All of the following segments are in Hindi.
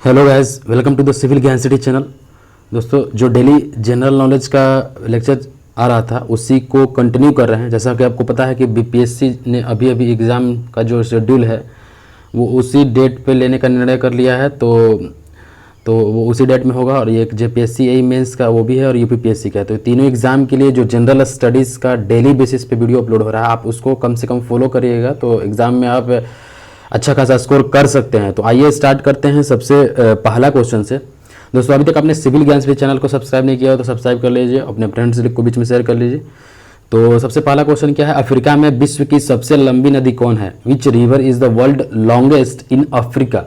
Hello guys, welcome to the civil Gyan city channel. दोस्तों, जो डेली जनरल नॉलेज का लेक्चर आ रहा था उसी को कंटिन्यू कर रहे हैं। जैसा कि आपको पता है कि बीपीएससी ने अभी एग्ज़ाम का जो शेड्यूल है वो उसी डेट पे लेने का निर्णय कर लिया है, तो वो उसी डेट में होगा। और ये एक जेपीएससी एई मेंस का वो भी है और यूपीपीएससी का है। तो तीनों एग्ज़ाम के लिए जो जनरल स्टडीज़ का डेली बेसिस पे वीडियो अपलोड हो रहा है, आप उसको कम से कम फॉलो करिएगा तो एग्ज़ाम में आप अच्छा खासा स्कोर कर सकते हैं। तो आइए स्टार्ट करते हैं सबसे पहला क्वेश्चन से। दोस्तों, अभी तक आपने सिविल ज्ञान सिटी चैनल को सब्सक्राइब नहीं किया हो तो सब्सक्राइब कर लीजिए, अपने फ्रेंड्स को बीच में शेयर कर लीजिए। तो सबसे पहला क्वेश्चन क्या है, अफ्रीका में विश्व की सबसे लंबी नदी कौन है? Which river is the world longest in Africa?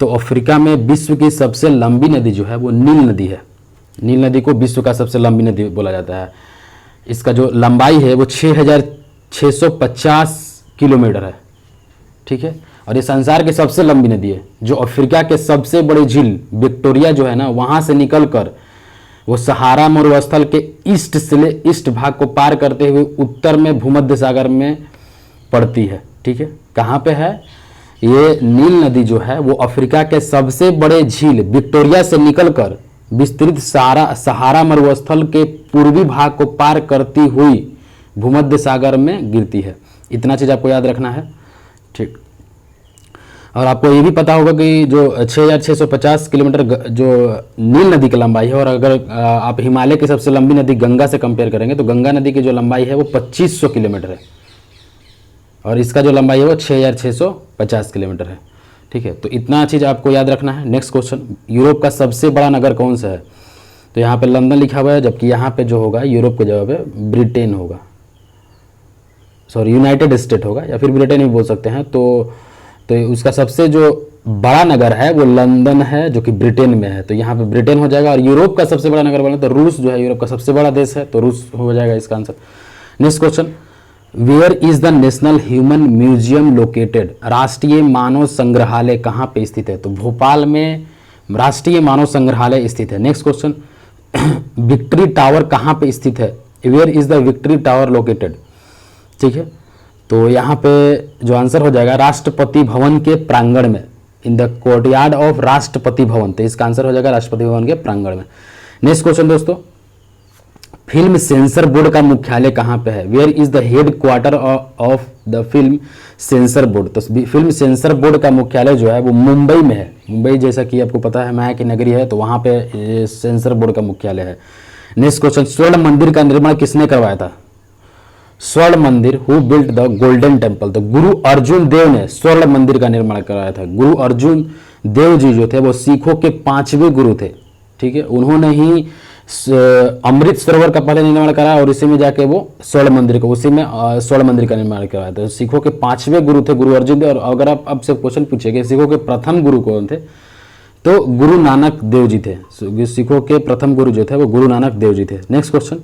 तो अफ्रीका में विश्व की सबसे लंबी नदी जो है वो नील नदी है। नील नदी को विश्व का सबसे लंबी नदी बोला जाता है। इसका जो लंबाई है वो 6650 किलोमीटर है, ठीक है। और ये संसार की सबसे लंबी नदी है। जो अफ्रीका के सबसे बड़ी झील विक्टोरिया जो है ना, वहां से निकलकर वो सहारा मरुस्थल के ईस्ट भाग को पार करते हुए उत्तर में भूमध्य सागर में पड़ती है, ठीक है। कहाँ पे है ये नील नदी जो है? वो अफ्रीका के सबसे बड़े झील विक्टोरिया से निकलकर विस्तृत सहारा मरुस्थल के पूर्वी भाग को पार करती हुई भूमध्य सागर में गिरती है। इतना चीज आपको याद रखना है, ठीक। और आपको ये भी पता होगा कि जो 6650 किलोमीटर जो नील नदी की लंबाई है, और अगर आप हिमालय की सबसे लंबी नदी गंगा से कंपेयर करेंगे तो गंगा नदी की जो लंबाई है वो 2500 किलोमीटर है, और इसका जो लंबाई है वो 6650 किलोमीटर है, ठीक है। तो इतना चीज़ आपको याद रखना है। नेक्स्ट क्वेश्चन, यूरोप का सबसे बड़ा नगर कौन सा है? तो यहाँ पे लंदन लिखा हुआ है, जबकि यहाँ पे जो होगा यूरोप के जगह पे ब्रिटेन होगा, सॉरी यूनाइटेड स्टेट होगा, या फिर ब्रिटेन भी बोल सकते हैं। तो उसका सबसे जो बड़ा नगर है वो लंदन है, जो कि ब्रिटेन में है। तो यहाँ पे ब्रिटेन हो जाएगा। और यूरोप का सबसे बड़ा नगर बोले तो रूस जो है यूरोप का सबसे बड़ा देश है, तो रूस हो जाएगा इसका answer. Next question, where is the national human museum located? राष्ट्रीय मानव संग्रहालय कहाँ पे स्थित है? तो भोपाल में राष्ट्रीय मानव संग्रहालय स्थित है। नेक्स्ट क्वेश्चन, विक्ट्री टावर कहाँ पे स्थित है? Where is the victory tower located? ठीक है, तो यहाँ पे जो आंसर हो जाएगा राष्ट्रपति भवन के प्रांगण में, in the courtyard of Rashtrapati Bhavan. तो इसका आंसर हो जाएगा राष्ट्रपति भवन के प्रांगण में। नेक्स्ट क्वेश्चन दोस्तों, फिल्म सेंसर बोर्ड का मुख्यालय कहाँ पे है? Where is the headquarter of the film censor board? तो फिल्म सेंसर बोर्ड का मुख्यालय जो है वो मुंबई में है। मुंबई जैसा कि आपको पता है माया की नगरी है, तो वहाँ पे सेंसर बोर्ड का मुख्यालय है। नेक्स्ट क्वेश्चन, स्वर्ण मंदिर का निर्माण किसने करवाया था? स्वर्ण मंदिर, who built the golden temple? तो गुरु अर्जुन देव ने स्वर्ण मंदिर का निर्माण कराया था। गुरु अर्जुन देव जी जो थे वो सिखों के 5वें गुरु थे, ठीक है। उन्होंने ही अमृत सरोवर का पहले निर्माण कराया और इसी में जाके वो स्वर्ण मंदिर को उसी में स्वर्ण मंदिर का निर्माण कराया था। सिखों के 5वें गुरु थे गुरु अर्जुन देव। और अगर आप अब से क्वेश्चन पूछेंगे सिखों के प्रथम गुरु कौन थे, तो गुरु नानक देव जी थे। सिखों के प्रथम गुरु जो थे वो गुरु नानक देव जी थे। नेक्स्ट क्वेश्चन,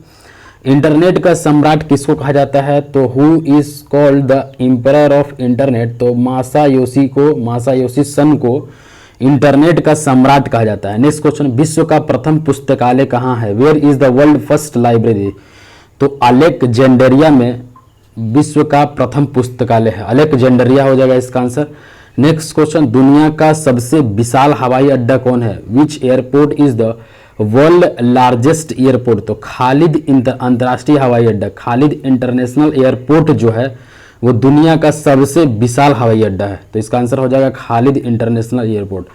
इंटरनेट का सम्राट किसको कहा जाता है? तो who is called the emperor of internet? तो मासायोशी सन को इंटरनेट का सम्राट कहा जाता है। नेक्स्ट क्वेश्चन, विश्व का प्रथम पुस्तकालय कहाँ है? Where is the world first library? तो अलेक्जेंडरिया में विश्व का प्रथम पुस्तकालय है, अलेक्जेंडरिया हो जाएगा इसका आंसर। नेक्स्ट क्वेश्चन, दुनिया का सबसे विशाल हवाई अड्डा कौन है? Which airport is the world largest airport? तो खालिद अंतर्राष्ट्रीय हवाई अड्डा, खालिद इंटरनेशनल एयरपोर्ट जो है वो दुनिया का सबसे विशाल हवाई अड्डा है। तो इसका आंसर हो जाएगा Khalid international airport.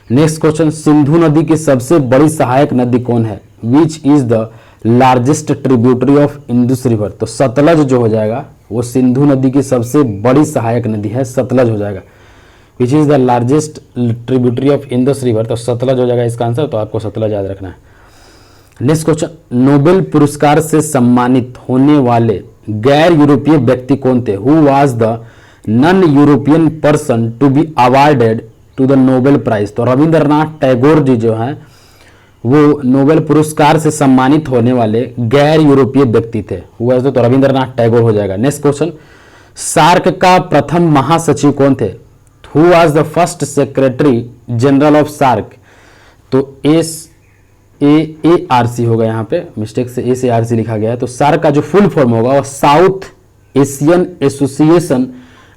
Next question, Sindhu नदी की सबसे बड़ी सहायक नदी कौन है? Which is the largest tributary of Indus river? तो सतलज जो हो जाएगा वो सिंधु नदी की सबसे बड़ी सहायक नदी है, सतलज हो जाएगा। Which is the largest tributary of Indus river? तो सतलज हो जाएगा इसका आंसर, तो आपको सतलज याद रखना है। नेक्स्ट क्वेश्चन, नोबेल पुरस्कार से सम्मानित होने वाले गैर यूरोपीय व्यक्ति कौन थे? Who was the non European person to be awarded to the Nobel prize? तो रविंद्रनाथ टैगोर जी जो हैं वो नोबेल पुरस्कार से सम्मानित होने वाले गैर यूरोपीय व्यक्ति थे। Who was the? तो रविंद्रनाथ टैगोर हो जाएगा। नेक्स्ट क्वेश्चन, सार्क का प्रथम महासचिव कौन थे? Who was the first secretary general of SAARC? तो AARC होगा, यहाँ पे मिस्टेक से ACRC लिखा गया है। तो सार्क का जो फुल फॉर्म होगा वो south Asian association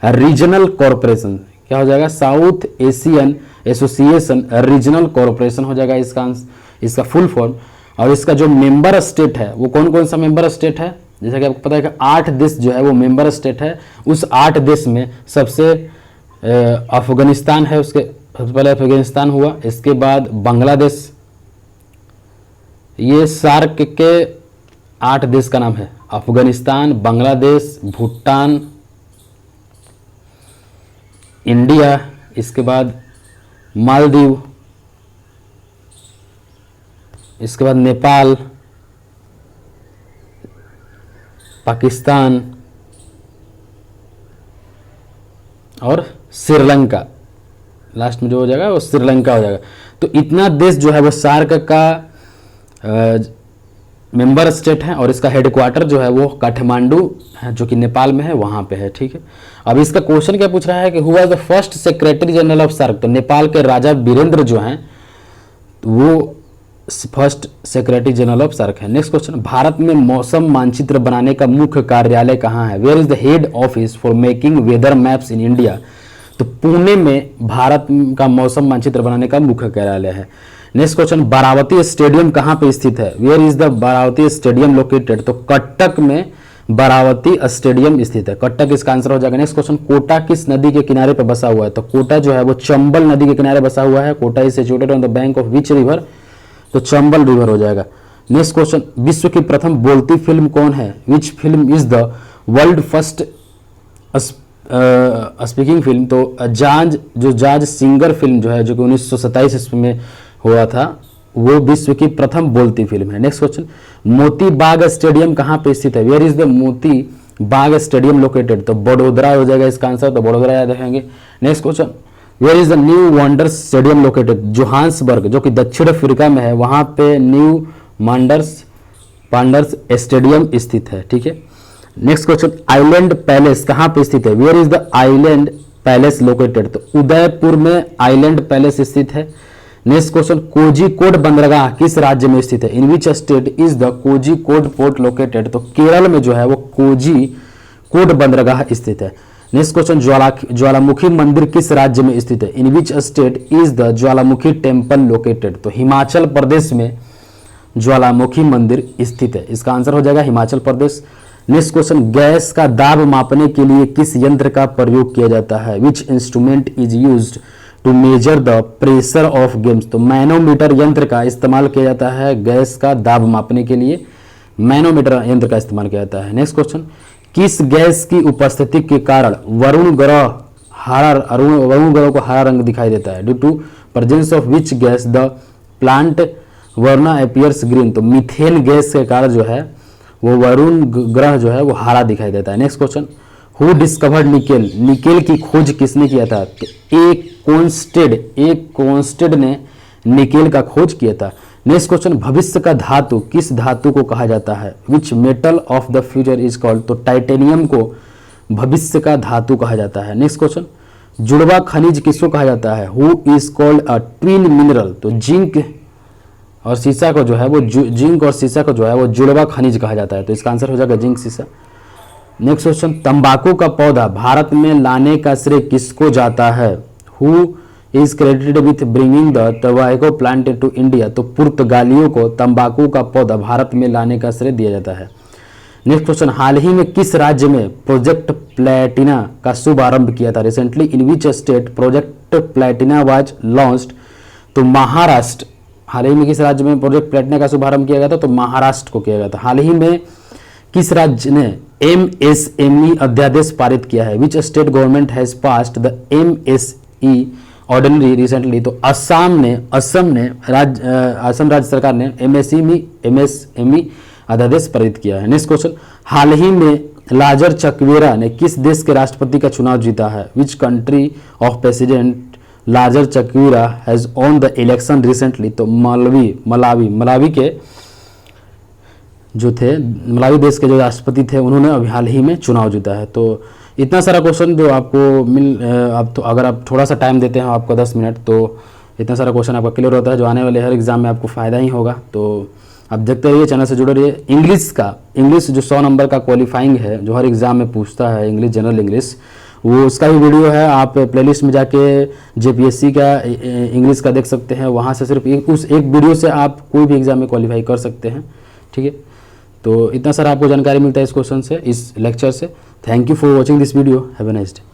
regional corporation, क्या हो जाएगा? South Asian association regional corporation हो जाएगा इसका फुल फॉर्म। और इसका जो मेंबर स्टेट है वो कौन कौन सा मेंबर स्टेट है, जैसा कि आपको पता है कि 8 देश जो है वो मेंबर स्टेट है। उस 8 देश में सबसे अफगानिस्तान है, उसके सबसे पहले अफगानिस्तान हुआ, इसके बाद बांग्लादेश। ये सार्क के 8 देश का नाम है, अफगानिस्तान, बांग्लादेश, भूटान, इंडिया, इसके बाद मालदीव, इसके बाद नेपाल, पाकिस्तान और श्रीलंका। लास्ट में जो हो जाएगा वो श्रीलंका हो जाएगा। तो इतना देश जो है वो सार्क का मेंबर स्टेट है और इसका हेडक्वार्टर जो है वो काठमांडू है जो कि नेपाल में है, वहाँ पे है। ठीक है, अब इसका क्वेश्चन क्या पूछ रहा है कि who was the first secretary general of SAARC. तो नेपाल के राजा वीरेंद्र जो हैं वो first secretary general of SAARC है। नेक्स्ट क्वेश्चन, भारत में मौसम मानचित्र बनाने का मुख्य कार्यालय कहाँ है। Where is the head office for making weather maps in India. तो पुणे में भारत का मौसम मानचित्र बनाने का मुख्य कार्यालय है। नेक्स्ट क्वेश्चन, बारावती स्टेडियम कहाँ पे स्थित है। Where is the Barabati stadium located. तो कटक में बारावती स्टेडियम स्थित है, कटक इसका आंसर हो जाएगा। नेक्स्ट क्वेश्चन, कोटा किस नदी के किनारे पर बसा हुआ है। तो कोटा जो है वो चंबल नदी के किनारे बसा हुआ है। Kota is situated on the bank of which river. तो चंबल रिवर हो जाएगा। नेक्स्ट क्वेश्चन, विश्व की प्रथम बोलती फिल्म कौन है। Which film is the world first speaking film. तो जाज सिंगर फिल्म जो है जो कि 1927 ईस्वी में हुआ था वो विश्व की प्रथम बोलती फिल्म है। Next question, Moti Bagh stadium कहाँ पे स्थित है। Where is the Moti Bagh stadium located. तो बड़ोदरा हो जाएगा इसका आंसर, तो बड़ोदरा याद रखेंगे। Next question, where is the new wonders stadium located. Johannesburg जो कि दक्षिण अफ्रीका में है, वहाँ पे न्यू पांडर्स स्टेडियम स्थित है। ठीक है, नेक्स्ट क्वेश्चन, आइलैंड पैलेस कहाँ पे स्थित है। Where is the island palace located. तो उदयपुर में आइलैंड पैलेस स्थित है। नेक्स्ट क्वेश्चन, कोझिकोड बंदरगाह किस राज्य में स्थित है। In which state is the Kozhikode port located. तो केरल में जो है वो कोझिकोड बंदरगाह स्थित है। नेक्स्ट क्वेश्चन, ज्वालामुखी मंदिर किस राज्य में स्थित है। In which state is the Jwalamukhi temple located. तो हिमाचल प्रदेश में ज्वालामुखी मंदिर स्थित है, इसका आंसर हो जाएगा Himachal Pradesh. Next question, gas का दाब मापने के लिए किस यंत्र का प्रयोग किया जाता है। Which instrument is used to measure the pressure of gas. तो मैनोमीटर यंत्र का इस्तेमाल किया जाता है गैस का दाब मापने के लिए, मैनोमीटर यंत्र का इस्तेमाल किया जाता है। नेक्स्ट क्वेश्चन, किस गैस की उपस्थिति के कारण वरुण ग्रह को हरा रंग दिखाई देता है। Due to presence of which gas the plant वर्ना अपीयर्स ग्रीन। तो मीथेन गैस के कारण जो है वो वरुण ग्रह जो है वो हरा दिखाई देता है। Next question, who discovered nickel. Nickel की खोज किसने किया था। तो एक कॉन्स्टेड ने निकेल का खोज किया था। नेक्स्ट क्वेश्चन, भविष्य का धातु किस धातु को कहा जाता है। Which metal of the future is called. तो टाइटेनियम को भविष्य का धातु कहा जाता है। नेक्स्ट क्वेश्चन, जुड़वा खनिज किसको कहा जाता है। Who is called a twin mineral. तो जिंक और सीसा को जो है वो जुड़वा खनिज कहा जाता है, तो इसका आंसर हो जाएगा जिंक सीसा। नेक्स्ट क्वेश्चन, तंबाकू का पौधा भारत में लाने का श्रेय किसको जाता है। Who is credited with bringing the tobacco plant to India. तो पुर्तगालियों को तंबाकू का पौधा भारत में लाने का श्रेय दिया जाता है। नेक्स्ट क्वेश्चन, हाल ही में किस राज्य में प्रोजेक्ट प्लेटिना का शुभारंभ किया था। Recently in which state project Platina was launched. तो महाराष्ट्र। हाल ही में किस राज्य में प्रोजेक्ट प्लेटिना का शुभारंभ किया गया था। तो महाराष्ट्र को किया गया था। हाल ही में किस राज्य ने MSME अध्यादेश पारित किया है। Which state government has passed the MSE ordinary recently. तो असम राज्य सरकार ने MSME अध्यादेश पारित किया है। नेक्स्ट क्वेश्चन, हाल ही में लाजर चकवेरा ने किस देश के राष्ट्रपति का चुनाव जीता है। Which country of president Lazarus Chakwera has won the election recently. तो मलावी के जो थे, मलावी देश के जो राष्ट्रपति थे उन्होंने अभी हाल ही में चुनाव जीता है। तो इतना सारा क्वेश्चन जो आपको तो अगर आप थोड़ा सा टाइम देते हैं आपको 10 मिनट, तो इतना सारा क्वेश्चन आपका क्लियर होता है जो आने वाले हर एग्जाम में आपको फ़ायदा ही होगा। तो आप देखते रहिए, चैनल से जुड़े रहिए। इंग्लिश जो 100 नंबर का क्वालिफाइंग है जो हर एग्जाम में पूछता है, इंग्लिश जनरल इंग्लिश, वो उसका भी वीडियो है, आप प्लेलिस्ट में जाके जेपीएससी का इंग्लिश का देख सकते हैं। वहाँ से सिर्फ उस एक वीडियो से आप कोई भी एग्ज़ाम में क्वालिफाई कर सकते हैं। ठीक है, तो इतना सारा आपको जानकारी मिलता है इस क्वेश्चन से, इस लेक्चर से। Thank you for watching this video. Have a nice day.